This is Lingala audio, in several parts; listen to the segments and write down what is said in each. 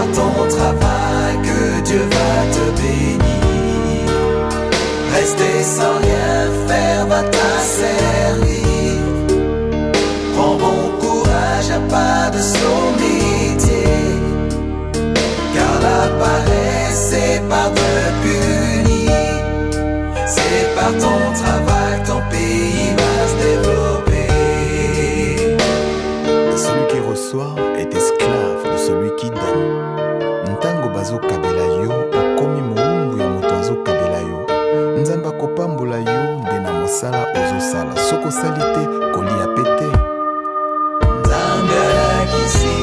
par ton travail que Dieu va te bénir. Rester sans rien faire va t'asservir. Prends bon courage, y'a pas de son métier. Car la paresse c'est par de puni. C'est par ton travail ton pays va se développer. Celui qui reçoit est esclave de celui qui donne. Ntango bazo kabela yo okomi moumbu ya moto azo kabela yo. Nzamba kopambola yo nde na mosala ozosala. Soko salite kolia pete. Nzambe alakisi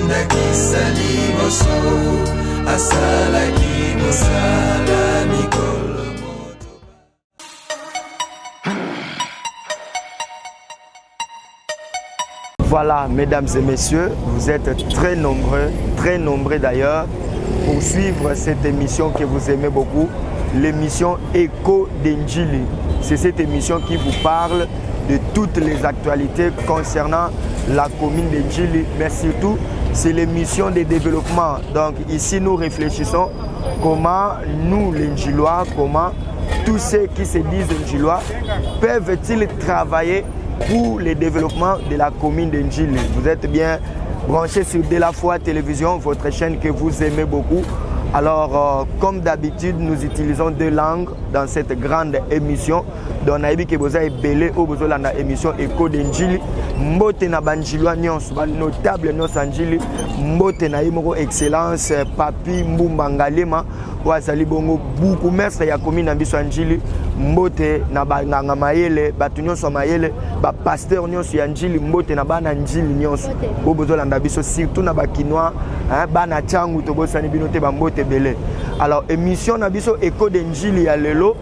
nakisali moso asalaki mosala mikolo. Voilà, mesdames et messieurs, vous êtes très nombreux d'ailleurs, pour suivre cette émission que vous aimez beaucoup, l'émission Écho d'Injili. C'est cette émission qui vous parle de toutes les actualités concernant la commune d'Injili, mais surtout, c'est l'émission de développement. Donc ici, nous réfléchissons comment nous, les Injilois, comment tous ceux qui se disent Injilois peuvent-ils travailler pour le développement de la commune d'Injili. Vous êtes bien branchés sur De La Foi Télévision, votre chaîne que vous aimez beaucoup. Alors, comme d'habitude, nous utilisons deux langues dans cette grande émission. Donc, Naïbi Keboza est belé au besoin de l'émission Écho d'Injili. Mbote na banjilwa nyonso, notable nyonso Injili. Mbote na imoko excellence, Papi Mbumba Ngalema. Wazali bongo beaucoup mestre ya commune na biso Injili. Mbote na banganga mayele, batu nyonso mayele, ba pasteur nyonso ya Injili, mbote na bana Injili nyonso. Au besoin de biso surtout na bakinois, bana changu to bosani binote ba mbote belé. Alors émission na biso Écho d'Injili ya lelo.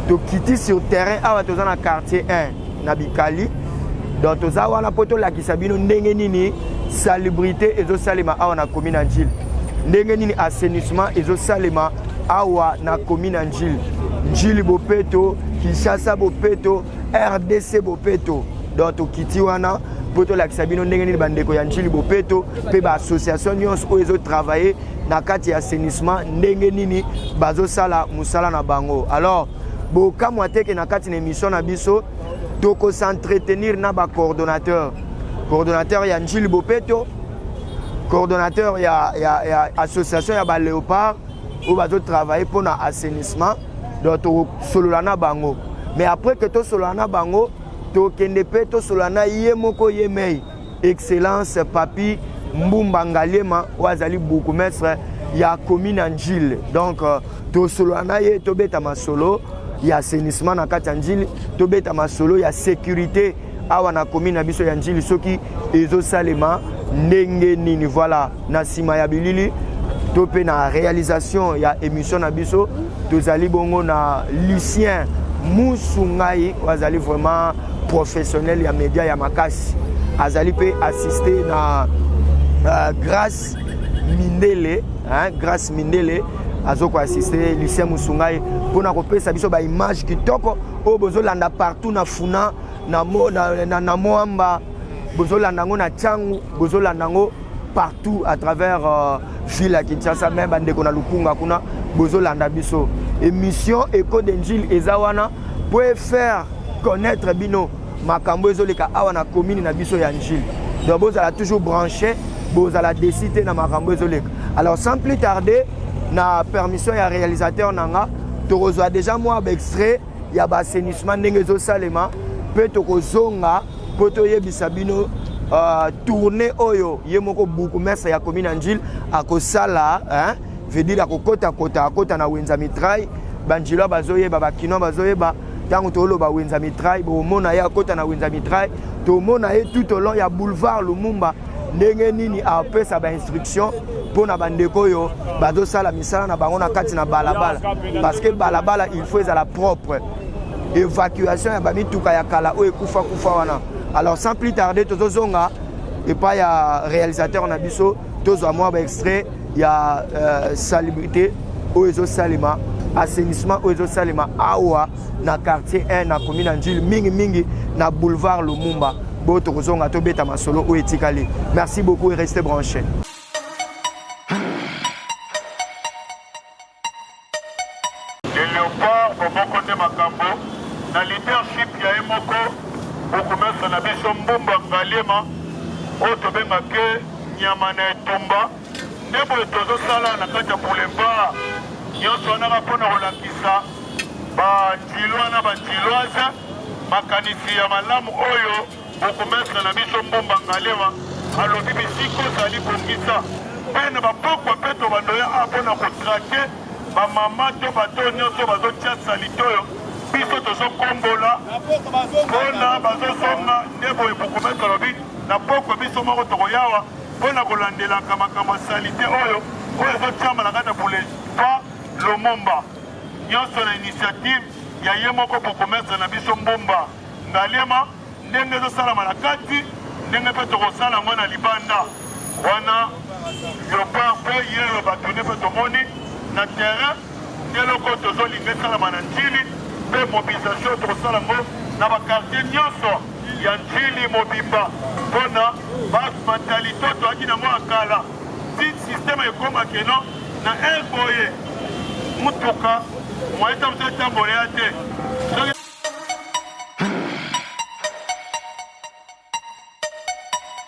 To quitter sur terrain awa toza na quartier 1 na Bikali. Donc toza wana poto la kisabino ndenge nini salubrité ezo salema awa na commune Injili. Ndenge nini assainissement ezo salema awa na commune Injili. Injili bopeto, Kinshasa bopeto, RDC bopeto. Donc to kiti wana poto la kisabino ndenge nini bandeko ya Injili bopeto pe ba association nyonso o ezo travailler na kati ya assainissement ndenge nini bazo sala musala na bango. Alors boka mwateke na kati na émission na biso toko s'entretenir na ba coordonnateur ya Injili bopeto, coordonnateur ya association ya ba Léopard où bazo travailler pour na assainissement. Donc to sololana bango. Mais après que to sololana bango, to kende pe to sololana yemoko yemei excellence Papi Mbumba Ngalema wazali beaucoup maître ya commune Injili. Donc to sololana ye to beta masolo ya assainissement na kati Injili, to beta masolo ya sécurité awa na commune na biso ya Injili soki ezo salema ndenge nini. Voilà, na sima ya bilili to pe na réalisation ya émission na biso tozali bongo na Lucien Musungai wazali vraiment professionnel ya média ya makasi. Azali pe assister na Grâce Mindele, Grâce Mindele azoko assister Lucien Musungai pour na kopesa biso ba image kitoko o bozolanda partout na funa na moamba bozolanda ngo na changu bozolanda ngo partout à travers ville à Kinshasa même bandeko na Lukunga kuna bozolanda biso. Émission Écho d'Injili ezawana pour faire connaître bino makambo ezoleka awa na commune na biso ya Injili. Donc bozala toujours branché, bozala décider na makambo ezoleka. Alors sans plus tarder, na permission ya réalisateur nanga to reçoit déjà moi extrait ya ba assainissement ndenge zo salema pe to kozonga poto yebisa bino tourner oyo yemoko beaucoup mestre ya commune Injili akosala veut dire akokota na wenza mitrai banjilo bazoyeba bakino bazoyeba tango to loba wenza mitrai bo mona ya akota na wenza mitrai to mona ye tout au long ya boulevard Lumumba ndenge nini apesa ba instruction pona bandeko yo bazo sala misala na bango na kati na balabala parce que balabala il faut ezala propre. Évacuation ya bamituka ya kala o ekufa kufa wana. Alors sans plus tarder tozozonga et pas ya réalisateur na biso tozo moi ba extrait ya salubrité o ezo salima assainissement o ezo salima awa na quartier 1 na commune Injili mingi na boulevard Lumumba. Boto kozonga to beta masolo o etikali. Merci beaucoup et restez branchés. léopard bomoko nde makambo na leadership ya ye moko bokomesa na biso mbumba ngaliema oyo tobengake nyama na etumba nde boye tozosala na kati ya boulevard nyonso wana mpona kolakisa banjilwa na banjiloise makanisi ya malamu oyo bokomesa na biso mbumba ngaliema alobi bisika ozali bongisa mpe na bapokwa mpe tobandoya a mpona kotrake bamama to bato nyonso bazotia salite oyo biso tozokombola mpona bazosonga nde boye bokomesa lobi na pokwa biso moko tokoyawa mpona kolandelaka makambo ya salite oyo ezotiama na kati ya boulevard Lumumba nyonso na initiative ya ye moko bokomesa na biso mbumba ngaliema ndenge ezosalama na kati ndenge mpe tokosala yango na libanda wana léopard mpe yelo batuni mpe tomoni na terrain nde eloko tozolinga esalama na njili mpe mobilisation tokosala yango na bakartier nyonso ya njili mobimba mpona bamentalité oyo toyaki nango ya kala ti systeme ekomaka eno na boye mutuka moyeta mosu etamboleya te.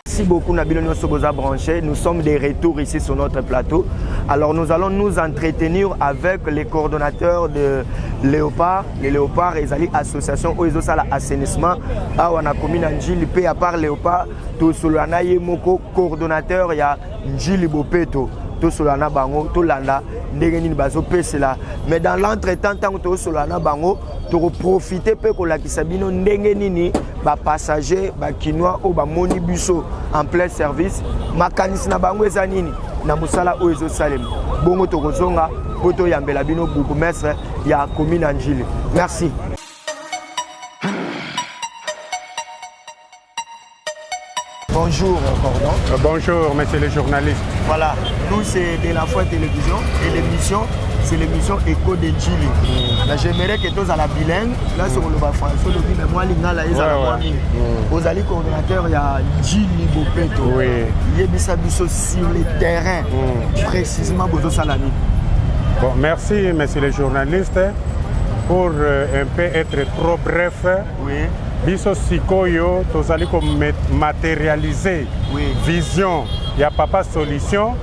Merci beaucoup Nabilo Nyosoboza branché. Nous sommes de retour ici sur notre plateau. Alors nous allons nous entretenir avec les coordonnateurs de Léopard. Les Léopards, ils allaient association où ils ont ça l'assainissement. Ah on a commis Njili P à part Léopard. Tout sur l'ana Yemoko coordonnateur il y a Njili Bopeto. Tout sur l'ana Bango, tout l'ana Ndegeni Bazo Pesela. Mais dans l'entretemps tant que tout sur l'ana Bango, pour profiter peu que la Kisabino Ndegeni ba passager ba kinois ou ba moni buso en plein service makanisi na bango ezanini na musala o ezo salem bongo tokozonga poto yambela bino bourgmestre ya commune Njili. Merci. Bonjour Cordon. Bonjour monsieur le journaliste. Voilà, nous c'est de la Foi Télévision et l'émission c'est l'émission Écho de Njili. J'aimerais que tous à la bilingue, là sur le bas français, le mais moi l'ingala ils ont vous allez coordonnateur il y a Njili Bopeto. Oui. Il y a biso sur le terrain précisément Bozo Salami. Bon, merci monsieur le journaliste pour un peu être trop bref. Oui. Biso sikoyo tozali ko matérialiser vision ya papa solution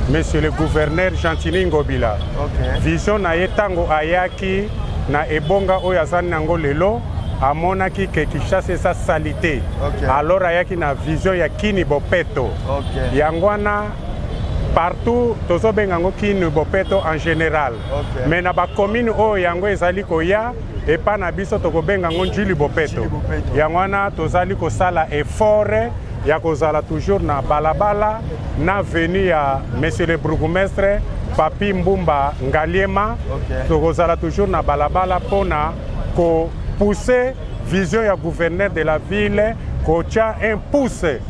monsieur le gouverneur Gentili Ngobila. Okay. Vision na yetango ayaki na ebonga oyo azali nango lelo amonaki ke Kinshasa eza salité. Okay. Alors ayaki na vision ya Kini Bopeto. Okay. Yangwana partout tozobenga ngo Kini Bopeto en général. Okay. Mais na ba commune oyo yango ezali koya epa na biso tokobenga ngo Njili Bopeto. Yangwana tozali kosala effort ya kozala toujours na balabala na venu ya monsieur le bourgmestre Papi Mbumba Ngaliema. Okay. Tokozala toujours na balabala pona ko pousser vision ya gouverneur de la ville ko tia un pouce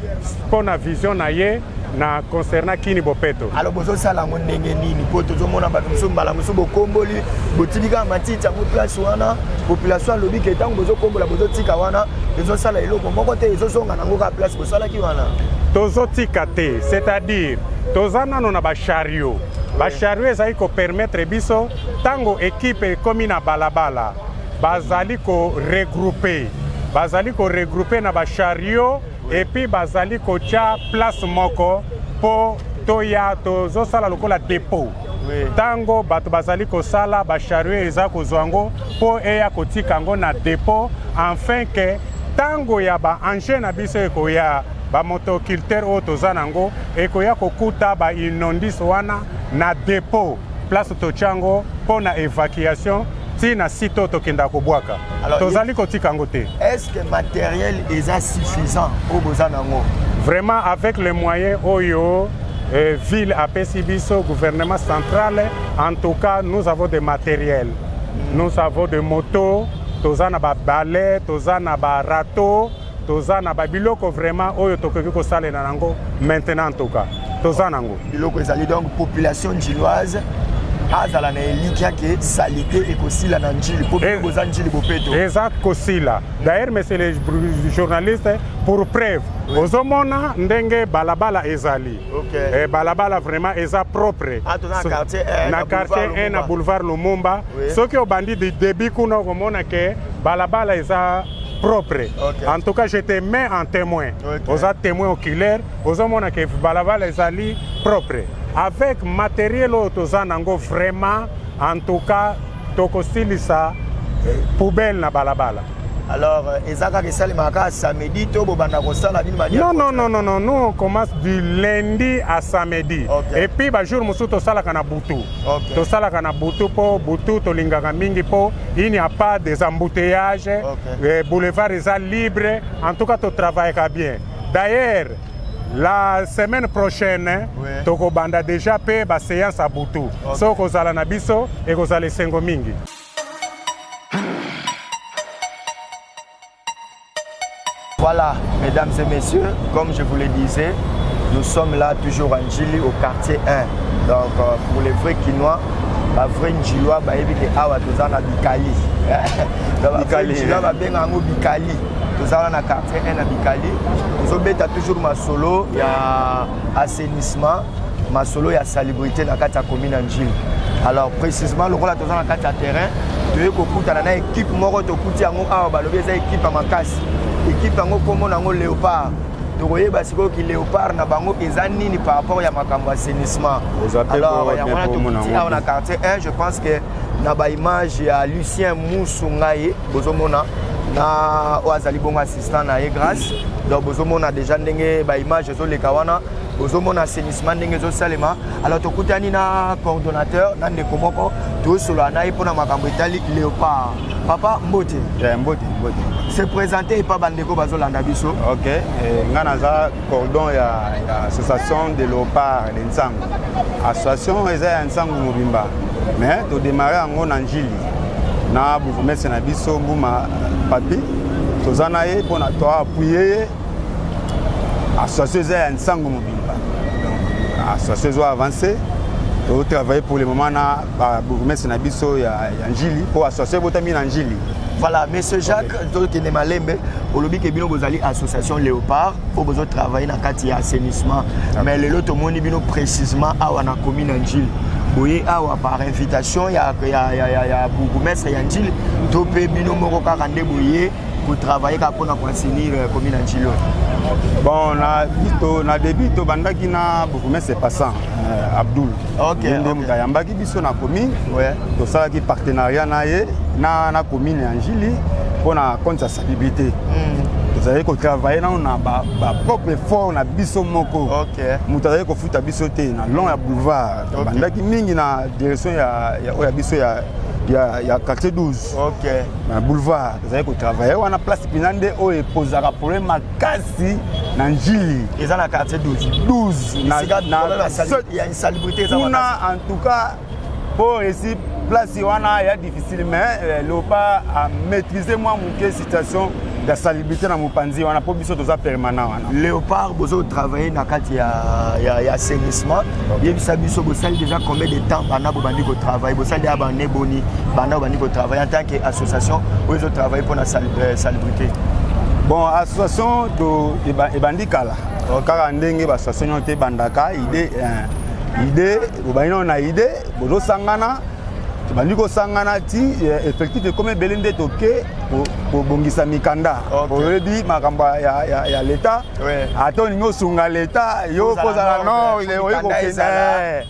pona vision na ye na concernant Kini Bopeto. Alors bozo sala ngo ndenge nini po tozomona bato musu mbala musu bokomboli botilika matita mo place wana population lobi ke tango bozo kombola bozo tika wana ezo sala eloko moko te ezo songa nango ka place bosala ki wana tozo tika te, c'est-à-dire tozana na ba chariot. Ba chariot ezali ko permettre biso tango équipe komi na balabala bazali ko regrouper na ba chariot. Et puis bazali kocha place moko po toya tozo sala lokola dépôt. Tango bato bazali ko sala ba chariot eza ko zwango po eya kotika ngo na dépôt afin que tango ya ba engin na biso ekoya ba motoculteur o tozanango ekoya kokuta ba inondis wana na dépôt place tochango po na évacuation. Tina sito tokenda kobwaka. Tozali kotika ngo te. Est-ce que matériel est suffisant au bozanango? Vraiment avec les moyens oyo ville apesi biso gouvernement central en tout cas nous avons des matériels. Nous avons des motos, tozana ba balai, tozana ba râteau, tozana ba biloko vraiment oyo tokoki ko salela nango maintenant en tout cas. Tozana ngo. Biloko ezali donc population njilloise azala na elikia ke salité ekosila na njili po boza njili bopeto eza kosila. D'ailleurs monsieur le journaliste pour preuve ozomona ndenge balabala ezali balabala vraiment eza propre na quartier 1 na boulevard Lumumba soki obandi du début kuna okomona ke balabala eza propre. En tout cas, je te mets en témoin. Aux témoins oculaires, aux hommes qui balabala ezali propre. Avec matériel autozanango vraiment, en tout cas, tokosilisa poubelle na balabala. Alors, ezaka ke salimaka samedi to bobanda ko sala nini ba Non, nous on commence du lundi à samedi. Et puis ba jour musu to sala kana butu. To sala kana butu po butu to lingaka mingi po il n'y a pas des embouteillages. Boulevard est libre. En tout cas, to travaille bien. D'ailleurs, la semaine prochaine, toko banda déjà pe ba séance à butu. So ko sala na biso et ko sala sengo mingi. Voilà, mesdames et messieurs, comme je vous le disais, nous sommes là toujours en Njili au quartier 1. Donc pour les vrais Quinois, les vrais Njilois, ils sont à Bikali. Bikali, Bikali. Nous sommes dans le quartier 1 à Bikali. Nous avons toujours ma solo, il y a assainissement, ma solo, il y a salubrité dans la commune Njili. Alors précisément, le rôle de dans le terrain, tu es une équipe, tu es équipe à Makasi. Équipe yango komo nango léopard tokoye basiko ki léopard na bango ezanini par rapport ya makambo assainissement. Alors on a quartier 1, je pense que na ba image ya Lucien Moussoungaye bozomona na oazali bongo assistant na grâce donc bozomona déjà ndenge ba image zo le kawana bozomona assainissement ndenge zo salema. Alors tokutani na coordonnateur na ndeko moko to solo na ipona makambo etali léopard. Papa Mbote. Mbote. Se présenter pas bandeko bazolanda biso. OK. Ngana za cordon ya association de léopard l'ensango. Association eza ensango mobimba. Mais to démarrer en na Njili. Na bourgmestre na biso mbuma papi. Tozana ye pona to appuyer association eza ensango mobimba. Donc association zo avancer. On travaille pour le moment na bourgmestre na biso ya Njili pour associer botami na Njili. Voilà, monsieur Jacques, qui est malembe, au lobby qui est association Léopard, pour besoin travailler dans le cadre assainissement. Mais le lot monde bino précisément à la commune Njili. Oui, par invitation, il y a bourgmestre Njili, topé bino moroka rande bouillé pour travailler pour assainir la commune Njili. Bon, on a début to bandaki na bourgmestre c'est passant Abdoul. OK. Yambaki biso na commune. Ouais. To sala ki partenariat na ye na commune Njili pour na compte sa salubrité. Vous avez ko travailler na propre effort na biso moko. OK. Mutazali ko futa biso te na long ya boulevard. Bandaki mingi na direction ya biso ya quartier 12. OK. Na boulevard, vous avez ko travailler wana place pinande o e posera problème makasi na Njili. Ils sont dans quartier 12. Il y a une salubrité ça. En tout cas pour ici place wana ya difficile mais l'OPA a maîtrisé moi mon situation de salubrité na mopanzi wana po biso toza permanent wana. Léopard bozo travailler na kati ya assainissement. Yebisa biso bosali déjà combien de temps bana bobandi ko travailler bosali abane boni bana bobandi ko travailler en tant qu'association bozo travailler pour la salubrité. Bon association to ebandi kala. Kaka ndenge ba association te bandaka idée bobani na idée bozo sangana bandi ko sangana ti effectif comme belende toke pour bongisa mikanda already makamba ya l'état atoni ngo sunga l'état yo kozala non il est ko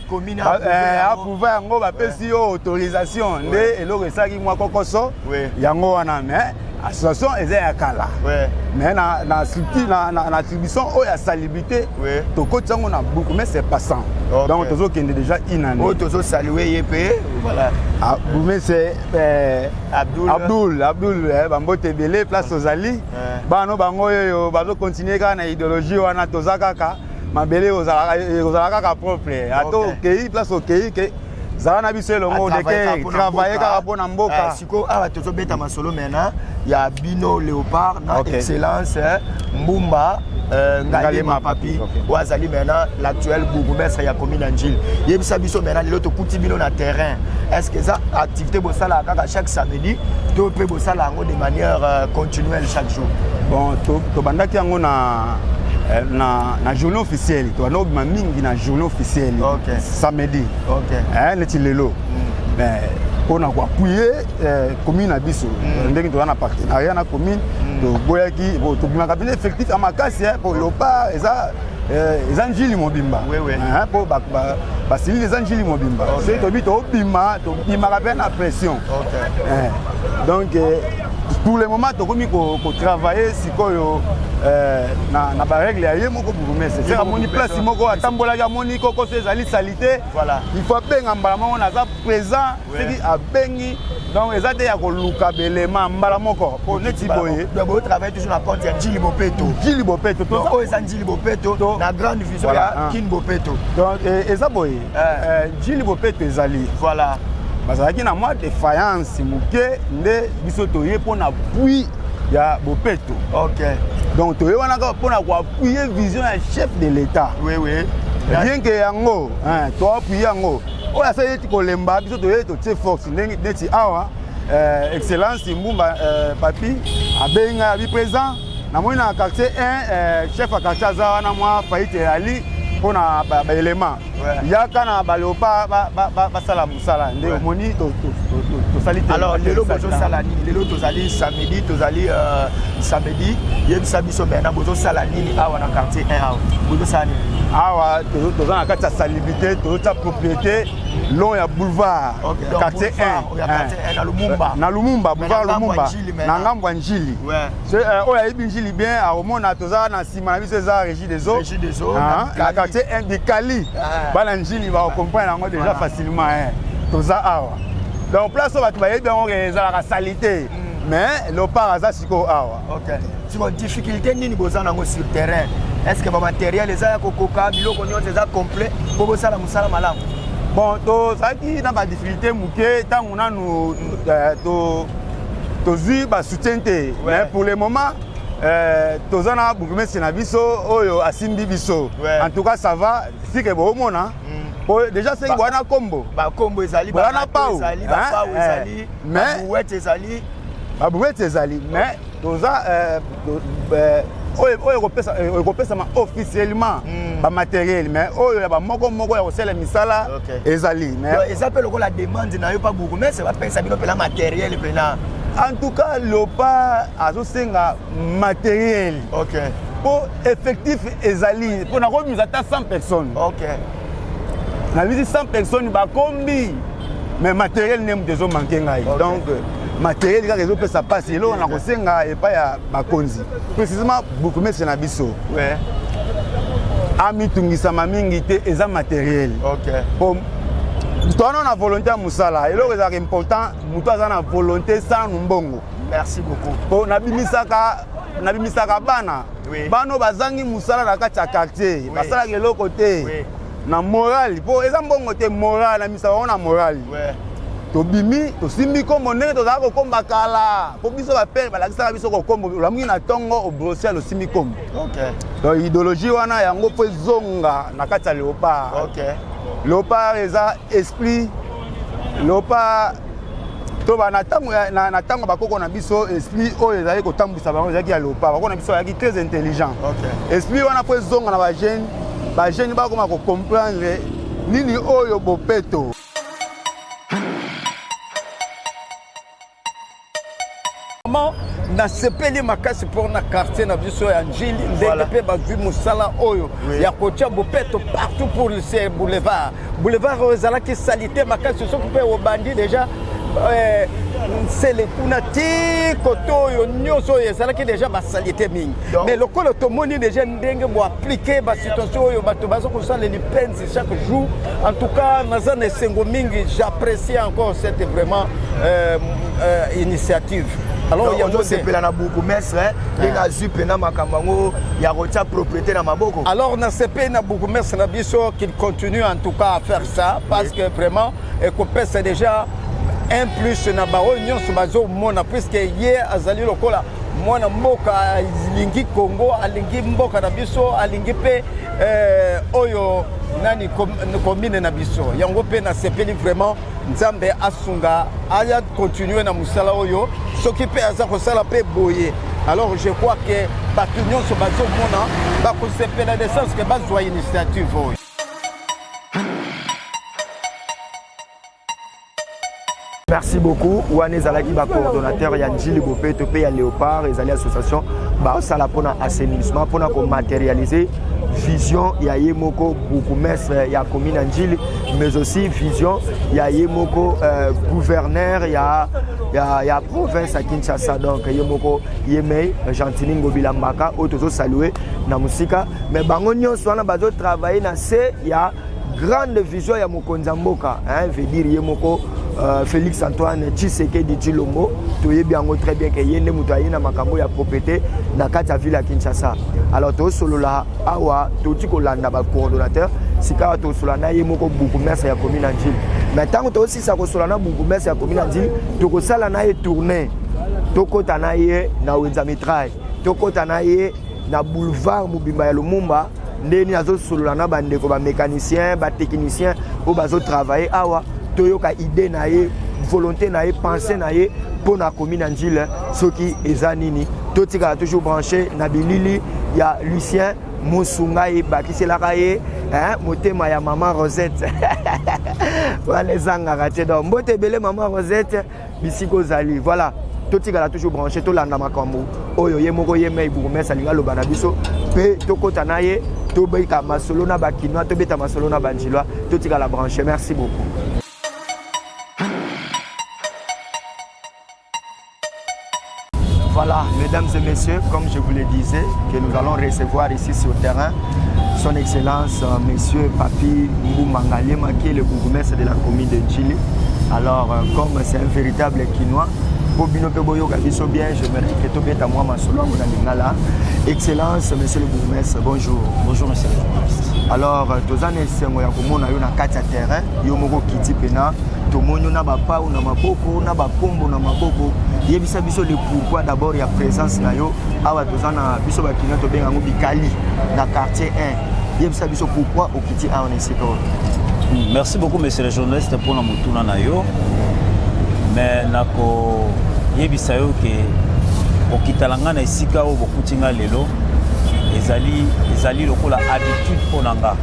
commune approuver ngo ba pesi yo autorisation nde eloko esaki mwa kokoso yango wana mais association eza ya kala mais na structure na attribution o ya salubrité to kotango na beaucoup mais c'est passant donc tozo kende déjà inane o tozo saluer yep voilà mais c'est Abdoul bambote belé place ozali bano bango yo bazo continuer ka na idéologie wana toza kaka mabele ozala kaka propre ato okei place okei ke zana biso longo de ke travailler kaka pona mboka siko awa tozo beta masolo mena ya bino Léopard na excellence Mbumba Ngalema Papi ou azali maintenant l'actuel bourgmestre ya commune Njili. Yebisa biso maintenant l'autre kuti bino na terrain. Est-ce que ça activité bosala kaka chaque samedi to pe bosala ngo de manière continuelle chaque jour? Bon, to bandaki yango na journée officielle. To na obima mingi na journée officielle. Samedi. Neti lelo. Mais on a appuyer commune à biso. Ndenge to na partenariat na commune to boyaki to bima cabinet effectif à makasi pour lopa eza Njili mobimba. Pour basili les Njili mobimba. C'est to bito bima rappelle la pression. Donc pour le moment to komi ko travailler sikoyo na ba règle ya ye moko bourgmestre. C'est amoni place moko atambola ya moni ko ezali salité. Voilà. Il faut benga mbala moko na za présent, c'est qui a bengi donc ezate ya ko luka belema mbala moko pour neti boye. Donc travailler toujours na compte ya Njili Bopeto. Njili Bopeto to ko eza Njili Bopeto na grande vision ya Kin Bopeto. Donc eza boye Njili Bopeto ezali. Voilà. Bazalaki na moi défaillance muke nde biso toye pona appui ya Bopeto. Donc toye wana ka pona ko appuyer vision ya chef de l'état. Bien que yango to appuyer yango oya sa yeti ko lemba biso toye to tie force neti awa excellence Mbumba Papi abenga bi présent na moi na quartier 1 chef à quartier za wana moi faite ali pona ba élément yaka na balopa basala musala nde omoni to salite. Alors lelo bozo sala nini lelo tozali samedi yebisa biso bena bozo sala nini awa na quartier 1 awa bozo sala nini awa toza na kati ya salibité toza propriété long ya boulevard quartier 1 na Lumumba boulevard Lumumba na ngambo ya Njili oyo ayebi Njili bien aomona toza na nsima na biso eza régie des eaux na quartier 1 Bikali bana Njili baocomprendre yango déjà facilement toza awa donc place oyo bato bayebi yango ezalaka salité mais lopar aza sikoyo awa. Siko difficulté nini boza nango sur terrain? Est-ce que ba matériel eza ya kokoka biloko nyonso eza complet po bosala musala malamu? Bon tozalaki na ba difficulté muke ntango nanu tozwi basoutien te mais pour le moment toza na bourgmestre na biso oyo asimbi biso. En tout cas ça va sike boomona déjà c'est bwana kombo bakombo ezali bwana pau ezali mais babouette ezali mais toza oyo kopesama officiellement bamatériel mais oyo ya bamoko ya kosala misala ezali mais eza mpe lokola demande na yo pa bourgmestre bapesa bino mpena matériel mpena. En tout cas lopa azosenga matériel po effectif ezali mpo nakomisa ata 100 personnes. Na visite 100 personnes bakombi mais matériel nemu ezomanke ngai donc matériel kaka ezopesa pasi eloko na kosenga epai ya bakonzi précisément bourgmestre na biso amitungisama mingi te eza matériel po toana na volonté ya mosala eloko ezalaka important moto aza na volonté sana mbongo. Merci beaucoup. Po nabimisaka bana bano bazangi mosala na kati ya quartier basalaka eloko te na morale po eza mbongo te morale na misaka wana morale tobimi tosimbi kombo ndenge tozala kokomba kala po biso bapere balakisaka biso kokombo olamuki na ntongo obrosial osimbi kombo. Donc idéologie wana yango mpo ezonga na kati ya léopard. Léopard eza esprit léopard to na ntango bakoko na biso esprit oyo ezali kotambwisa bango ezalaki ya léopard bakoko na biso azalaki très intelligent. Esprit wana mpo ezonga na bagene bakoma kocomprendre nini oyo Bopeto. Na sepeli makasi pour na quartier na biso ya Njili ndenge pe bazwi musala oyo ya kotia Bopeto partout pour le boulevard ezalaki salité makasi soki pe obandi déjà c'est le kuna ti koto yo nyonso ezalaki déjà basalité mingi mais lokolo tomoni déjà ndenge bo appliquer ba situation oyo bato bazo kosala lipenzi chaque jour. En tout cas naza na sengo mingi, j'apprécie encore cette vraiment initiative. Alors il y a aussi na bourgmestre nga zupe na makambango ya rotia propriété na maboko. Alors na CP na bourgmestre na biso qu'il continue en tout cas à faire ça parce que vraiment ECOPES c'est déjà un plus na bao nyonso bazo mona puisque hier azali lokola mwana mboka alingi Congo alingi mboka na biso alingi pe oyo nani commune na biso yango pe na sepeli vraiment nzambe asunga aya continuer na musala oyo soki pe aza kosala pe boye. Alors je crois que bato nyonso bazomona bakosepela de sens que bazwa initiative oyo. Merci beaucoup. Ouane Zalaki, coordonnateur, Yanjili Bopé, Topé, ya Léopard, et l'association, ça la pour assainissement, pour matérialiser vision, il y a Yemoko, Boukoumès, il y a commune Anjili, mais aussi vision, il y a Yemoko, gouverneur, il y a province à Kinshasa, donc Yemoko, Yemei, Jantiningo Bilambaka, autres saluer, na musika, mais Bangonio, soit na travailler na C, il y a grande vision, il y a Mokonzamboka, veut dire Yemoko. Félix Antoine Tshisekedi Tshilombo toyebi yango très bien que yende mutu ayina makambo ya propriété na kati ya ville ya Kinshasa. Alors to solola awa toti kolanda ba coordonnateur sika to solana ye moko Boukoumès ya commune Anjili. Mais tant to aussi ça ko solana Boukoumès ya commune Anjili to ko sala na ye tournée to kota na ye na Wenza Mitraille to kota na ye na boulevard Mubimba ya Lumumba ndeni azo solana ba ndeko ba mécanicien ba technicien o bazo travailler awa toyoka idée na ye volonté na ye pensée na ye pour na commune Anjili soki ezanini totika toujours branché na bilili ya Lucien Mosunga ye bakiselaka ye motema ya maman Rosette wala zanga raté donc mbote belé maman Rosette bisiko zali voilà totika la toujours branché to landa makambo oyo ye moko ye mai Boukoumès alinga loba na biso pe tokota na ye to beka masolo na bakinois to beta masolo na banjilwa totika la branché. Merci beaucoup. Voilà, mesdames et messieurs, comme je vous le disais, que nous allons recevoir ici sur le terrain son Excellence, Monsieur Papi Mboumangalema, qui est le bourgmestre de la commune de Anjili. Alors, comme c'est un véritable Quinois, Bobino Peboyo Gabiso bien, je me répète tout bien à moi, ma solo, Excellence, Monsieur le bourgmestre, bonjour. Bonjour, Monsieur le journaliste. Alors, tous les années, on a eu un terrain, Yomoko Kiti Pena, Tomonyo na bapa ou na maboko, na bapombo na maboko. Yebisa biso le pourquoi d'abord il y a présence na yo. Awa tozana biso bakina to benga Bikali na quartier 1. Yebisa biso pourquoi au Kiti A on est siko. Merci beaucoup monsieur le journaliste pour la mutuna na yo. Mais nako yebisa yo ke okitalanga na esika o bokutinga lelo ezali lokola habitude ponanga.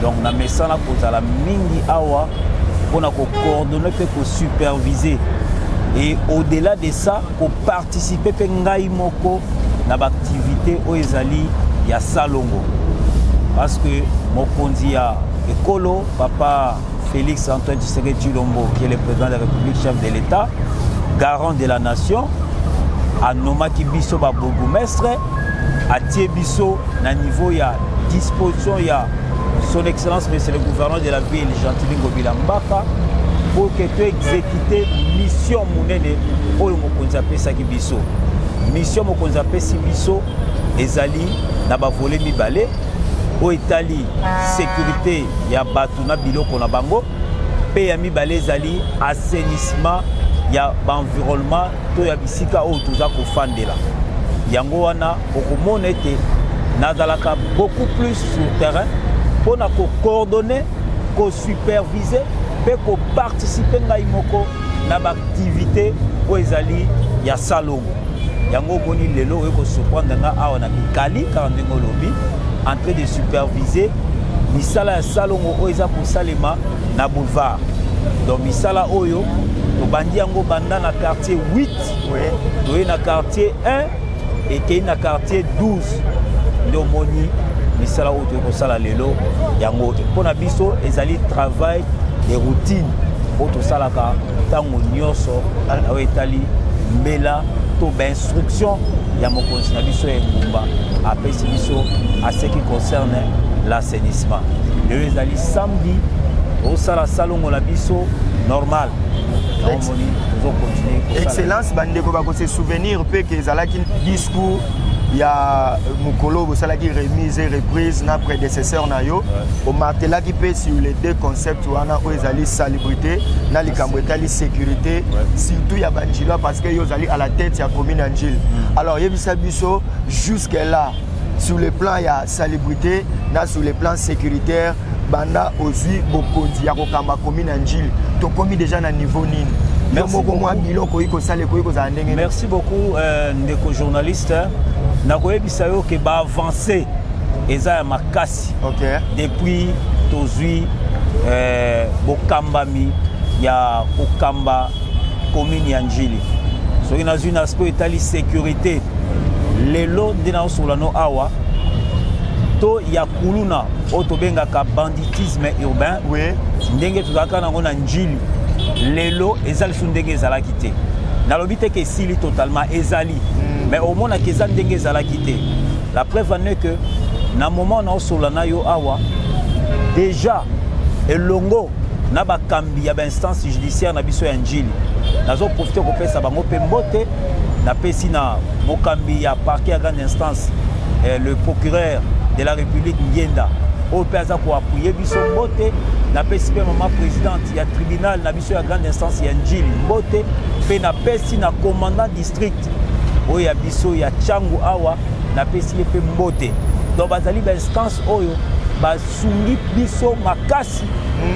Donc na mesana kozala mingi awa on a coordonné pour superviser et au-delà de ça pour participer pe ngai moko na activité o ezali ya salongo parce que mokonzi ya ekolo papa Félix Antoine Tshisekedi Tshilombo qui est le président de la République, chef de l'État, garant de la nation, a nommé biso ba bourgmestre a tie biso na niveau ya disposition ya son excellence monsieur le gouverneur de la ville Jantilingo Bilambaka pour que tu exécuter mission munene oyo mokonzi apesaki biso. Mission mokonzi apesi biso ezali na ba volet mibale o etali sécurité ya batu na biloko na bango pe ya mibale ezali assainissement ya environnement to ya bisika oyo toza kofandela. Yango wana okomona ete nazalaka beaucoup plus sur terrain pour coordonner, superviser, pour participer à l'activité où ezali ya salongo. Yango koni lelo eko surprendre nga awa na Bikali Kandingo lobby en train de superviser misala ya salongo o eza ko salema na boulevard. Donc misala oyo to bandi yango banda na quartier 8, to na quartier 1 et qui na quartier 12. Ndo moni misala oyo to sala lelo yango pona biso ezali travail de routine oto salaka tango nyoso na etali mbela to ba instruction ya mokonzi na biso engumba apesi biso à ce qui concerne l'assainissement. Le ezali samedi au sala salongo la biso normal. Excellence bandeko ba ko se souvenir pe que ezalaki discours ya mukolo bosalaki remise et reprise na prédécesseur na yo au martelaki pe sur les deux concepts wana o ezali salubrité na likambo etali sécurité surtout ya banjilo parce que yo zali à la tête ya commune Njili. Alors yebisa biso jusque là sur le plan ya salubrité na sur le plan sécuritaire banda ozui bokonzi ya kokamba commune Njili to komi déjà na niveau nini. Merci beaucoup, ndeko journaliste. Nakoyebisa yo ke ba avancer eza ya makasi. Depuis tozui bokambami ya kokamba commune ya Njili. So ina zui na aspect etali sécurité. Lelo ndena osolano awa to ya kuluna otobengaka banditisme urbain. Ndenge tozaka nango na Njili. Lelo ezali sundenge ezalaki te nalobi te ke sili totalement ezali mais au moins akeza ndenge ezalaki te. La preuve en est que na moment na osolana yo awa déjà elongo na bakambi ya instance judiciaire na biso ya Njili nazo profiter ko pesa bango pe mbote na pesi na mokambi ya parquet à grande instance le procureur de la République Ngienda au pesa ko appuyer biso mbote na pesi pe maman présidente ya tribunal na biso ya grande instance ya Njili mbote pe na pesi na commandant district oyo ya biso ya Changu awa na pesi pe mbote. Donc bazali ba instance oyo basungi biso makasi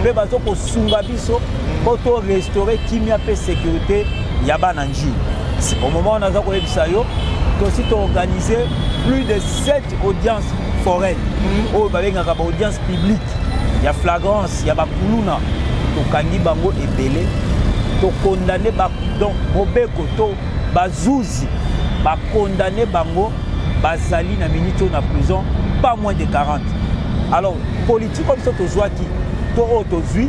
pe bazo ko sunga biso poto restaurer kimia pe sécurité ya bana Njili. Au moment on a ko yebisa yo to si to organiser plus de 7 audiences foraines oyo babengaka ba audience publique ya flagrance ya bakuluna tokangi bango ebele to condamner ba donc mobeko to bazuzi ba condamner bango bazali na minute na prison pas moins de 40. Alors politique comme ça to zwaki to otozui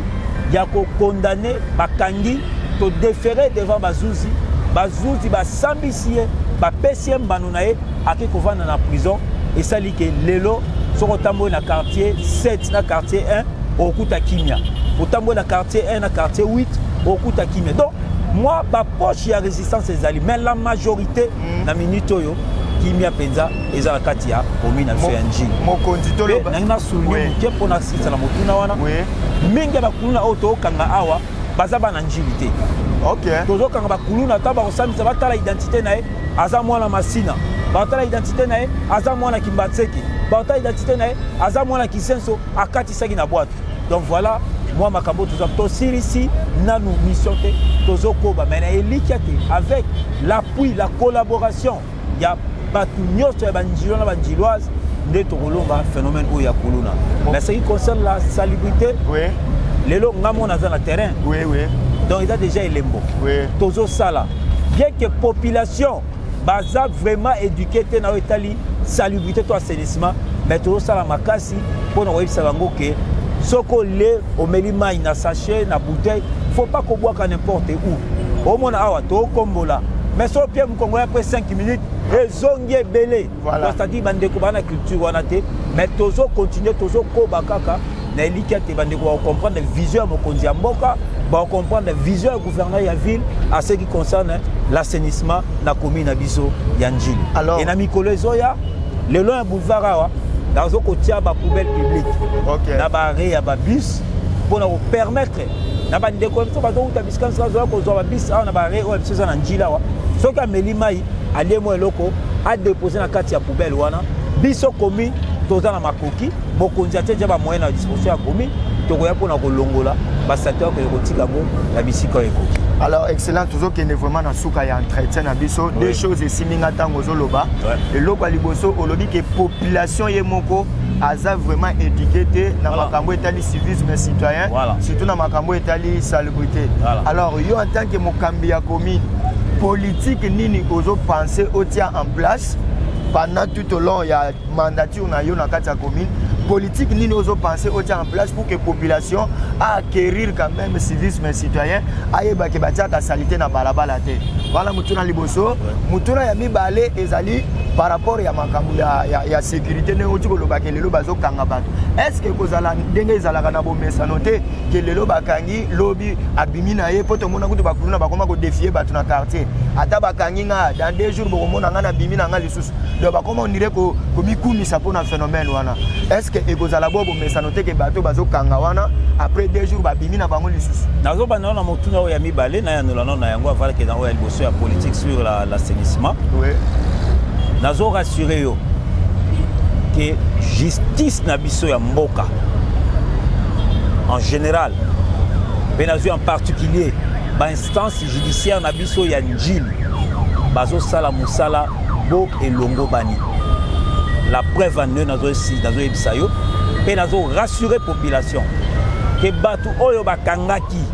ya ko condamner bakangi to déférer devant bazuzi ba sambisie ba PCM banonae aki kovana na prison et ça li que lelo soko tambo na quartier 7 na quartier 1 okuta kimia otambo na quartier 1 na quartier 8 okuta kimia. Donc moi ba poche ya résistance ezali mais la majorité na minute oyo kimia penza ezala kati ya commune ya Njili mokonzi to lo na souligner ke pona sita na motuna wana mingi bakuluna auto kanga awa bazaba na Njili te. Tozo kanga bakuluna taba osamisa batala identité nae aza mwana masina batala identité nae aza mwana kimbatseki batala identité nae aza mwana kisenso akati saki na boîte. Donc voilà moi makambo tozo to sirisi nanu mission te tozo koba mena elikiate avec l'appui la collaboration ya batu nyoso ya banjilo na banjiloise nde tokolomba phénomène oya kuluna. Mais ce qui concerne la salubrité lelo ngamo na za terrain donc il a déjà elembo tozo sala bien que population baza vraiment éduqué na etali salubrité to assainissement mais tozo sala makasi pona webisa bango ke soko le omelima ina sachet na bouteille faut pas ko boire n'importe où au mona awa to kombola mais so pia mkongo après 5 minutes ezongi belé c'est-à-dire bande ko bana culture wana te mais tozo continuer tozo ko bakaka na elikate bande ko comprendre vision ya mokonzi ya mboka ba comprendre vision du gouverneur ya ville à ce qui concerne l'assainissement na commune abiso ya Njili. Et na mikolo ezoya le long ya boulevard awa dazo ko tia ba poubelle publique na ba re ya ba bus pour nous permettre na ba ndeko so ba zo utabiskan sa zo ko zo ba bus awa na ba re o pesa na Njili awa so ka melimai alemo eloko a déposer na kati ya poubelle wana biso komi toza na makoki mokonzi atia ba moyen na disposition ya komi tokoya pona kolongola basateur ko yokotika ngo la bisika ekoki. Alors excellent toujours qu'il est vraiment dans souka ya entretien na biso deux choses et siminga tango zoloba et loko liboso olobi que population yemoko aza vraiment éduqué na makambo etali civisme citoyen surtout na makambo etali salubrité. Alors yo en tant que mokambi ya commune politique nini ozo penser au tia en place pendant tout au long ya mandature na yo na kati ya commune politique nini ozo penser au tia en place pour que population acquérir quand même civisme citoyen ayeba ke batia ka salité na balabala te. Voilà mutuna liboso mutuna ya mibale ezali par rapport ya makambo ya sécurité ne oti ko lobaka lelo bazo kanga bato est-ce que kozala ndenge ezalaka na bomesano te ke lelo bakangi lobi abimi na ye po tomona kutu bakuluna bakoma kodefie bato na quartier ata bakangi nga dans 2 jours bokomona nga na bimi na nga lisusu donc bakoma ondire komikumisa mpona phénomène wana est-ce que ekozala bo bomesano te ke bato bazokanga wana après 2 jours babimi na bango lisusu nazobanda na motuna oyo ya mibale na yanolano na yango avala ke na oyo ya liboso ya politique sur l'assainissement oui. Nazo rassurer yo que justice na biso ya mboka en général mais nazo en particulier ba instance judiciaire na biso ya njili bazo sala musala bo elongo bani la preuve en nazo ebisa yo et nazo rassurer population que batu oyo bakangaki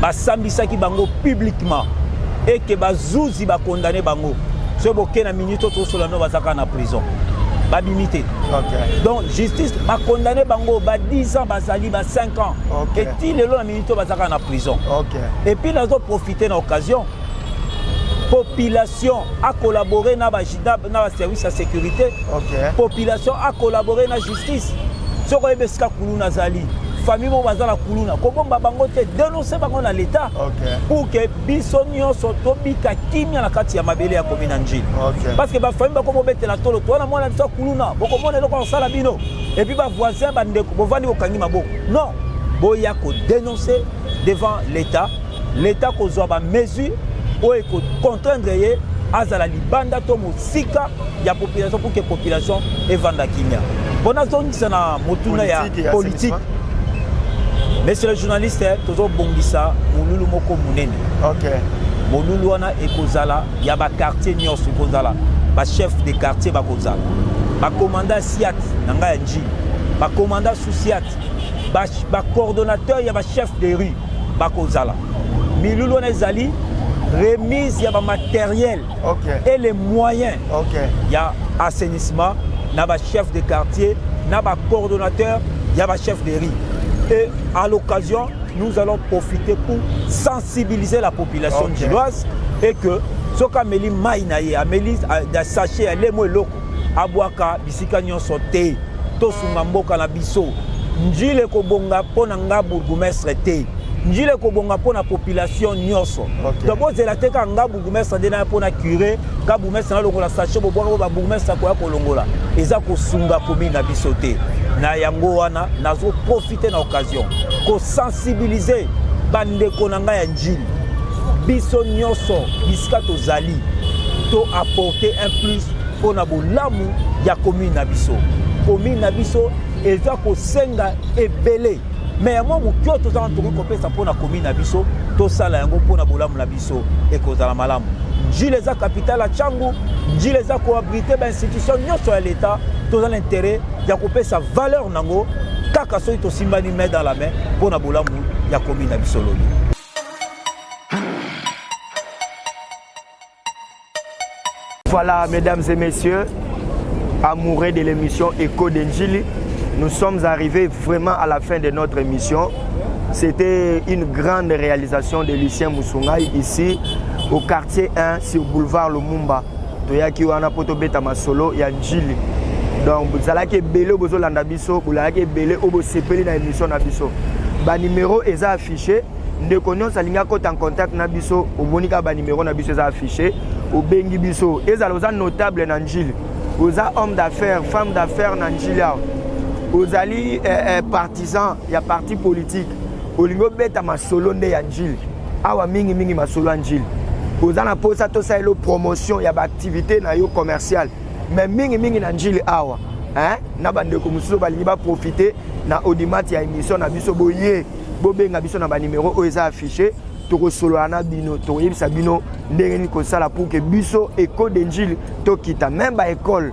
basambisaki bango publiquement et que bazuzi ba condamné bango ce boké na minute to solano bazaka na prison babimité. Okay. Donc justice ba condamné bango ba 10 ans bazali ba 5 ans. Okay. Et ti lelo na minute bazaka na prison. Okay. Et puis nous avons profité de l'occasion population a collaboré na ba service de sécurité. Okay. Population a collaboré na justice. Ce ko ebeska kuluna zali famille mo bazala kuluna kobomba bango te dénoncer bango na l'état pour que biso nyonso tobika kimia na kati ya mabele ya commune Njili parce que ba famille ba komo betela tolo to na mwana biso kuluna boko mona loko sala bino et puis ba voisin ba ndeko bovandi bokangi maboko non boya ko dénoncer devant l'état ko zwa ba mesure o e ko contraindre ye azala libanda to mosika ya population pour que population evanda kimia bona zonisa na motuna ya politique. Monsieur le journaliste, toujours bongisa molulu moko munene. OK. Molulu wana ekozala ya ba quartier nyos ekozala. Ba chef de quartier bakozala. Ba commandant SIAT nanga nji. Ba commandant sous-SIAT. Ba coordonnateur ya ba chef de rue bakozala. Milulu wana ezali remise ya ba matériel et les moyens. Ya assainissement na ba chef de quartier, na ba coordonnateur, ya ba chef de rue. Et à l'occasion, nous allons profiter pour sensibiliser la population gilloise et que ce qu'Amélie Maïnaye, Amélie Saché, Lemo Loko, Abouaka, Bisika Nyonsote, Tosungamboka na biso, Njile Kobonga Ponanga Bourgoumestre te, Njile Kobonga Pona population Nyonso. D'abord, c'est la tête Anga Bourgoumestre de Pona curé, Kaboumestre na Longola Saché, Boboanga Bourgoumestre Koya Kolongola, Ezako Sunga Komi na bisote. Na yango wana nazo profiter na occasion ko sensibiliser bandeko nanga ya Njili biso nyonso bisika tozali to apporter un plus pour na bolamu ya commune na biso eza ko senga ebele mais moi mokyo tozala ntoki kopesa pour na commune na biso to sala yango pour na bolamu na biso ekozala malamu. Njili eza capitale ya Tchangu, Njili eza ko abriter ba institution nyonso ya l'état tout l'intérêt de couper sa valeur nango kaka soy to simbani main dans la main pour na bolamu ya commune Bisololi. Voilà, mesdames et messieurs, amoureux de l'émission Écho d'Njili, nous sommes arrivés vraiment à la fin de notre émission. C'était une grande réalisation de Lucien Moussoungaï ici au quartier 1 sur boulevard Lumumba. Toyaki wana poto beta masolo ya Njili. Donc vous allez belé bozo landa biso, vous allez belé obo sepeli na émission na biso. Ba numéro est affiché. Ndeko nyonso alinga kota en contact na biso, obonika ba numéro na biso est affiché. Au bengi biso, ezaloza notable na Njili. Oza homme d'affaires, femme d'affaires na Njili. Ozali partisan ya parti politique. Olingo beta masolo nde ya Njili. Awa mingi masolo Njili. Oza na posa to sa elo promotion ya ba activité na yo commercial. Mais mingi na Njili awa. Na bandeko mususu balingi ba profiter na audimat ya émission na biso boye. Bobenga biso na ba numéro o eza affiché. Toko solo na bino, to yebisa bino ndenge ni ko sala pour que biso Écho d'Njili to kita même ba école.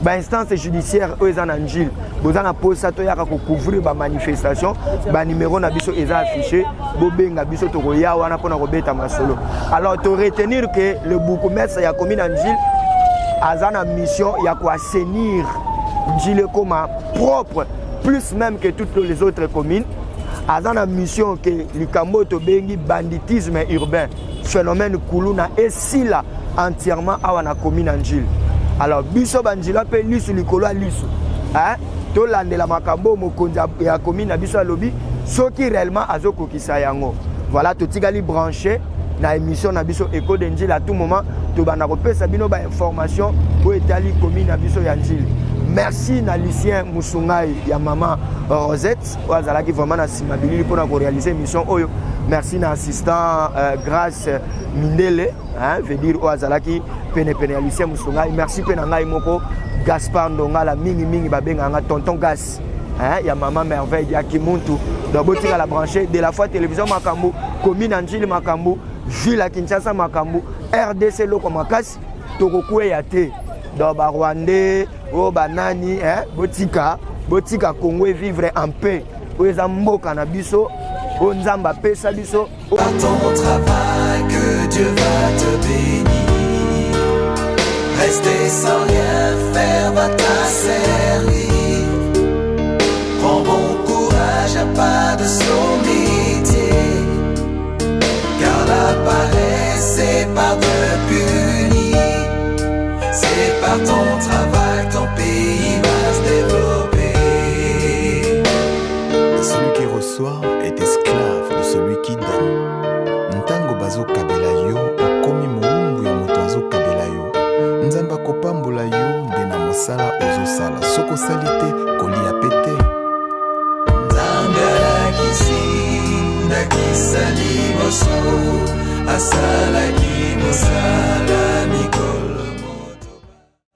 Ba instance judiciaire o eza na Njili. Bozana posa to yaka ko couvrir ba manifestation, ba numéro na biso eza affiché. Bobenga biso to ya wana pona ko beta masolo. Alors to retenir que le bourgmestre ya commune Njili azana mission ya ko assainir Njili comme propre plus même que toutes les autres communes. Azana mission que likambo to bengi banditisme urbain phénomène kuluna et sila entièrement awa na commune Njili. Alors biso banjila pe lisu likolo lisu tolandela makambo mokonzi ya commune na biso alobi soki réellement azokokisa yango. Voilà, totikali branché na émission na biso Écho de Njili à tout moment tobanda kopesa bino ba information po etali commune na biso ya Njili. Merci na Lucien Musungai ya maman Rosette oazalaki vraiment na simabilili pour na réaliser émission oyo. Merci na assistant Grâce Mindele hein veut dire oazalaki pene ya Lucien Musungai. Merci pe na ngai moko Gaspard Ndongala mingi babenga nga tonton Gas hein ya maman merveille ya Kimuntu donc botika la branché de la fois télévision makambo commune Njili makambo ville à Kinshasa makambo RDC loko makasi tokokuwe ya te donc ba Rwandais o banani hein botika Congo vivre en paix oza mboka na biso o nzamba pesa biso par ton travail que Dieu va te bénir. Rester sans rien faire va t'asservir. Prends bon courage à pas de son métier, car la paresse est par de puni. C'est par ton travail ton pays va se développer. Celui qui reçoit est esclave de celui qui donne. Ntango bazo kabela yo okomi moumbu ya moto azo kabela yo. Nzamba kopambola yo nde na mosala ozosala. Soko salite kolia pete. Nzambe alakisi nakisa liboso asalaki mosala mikolo.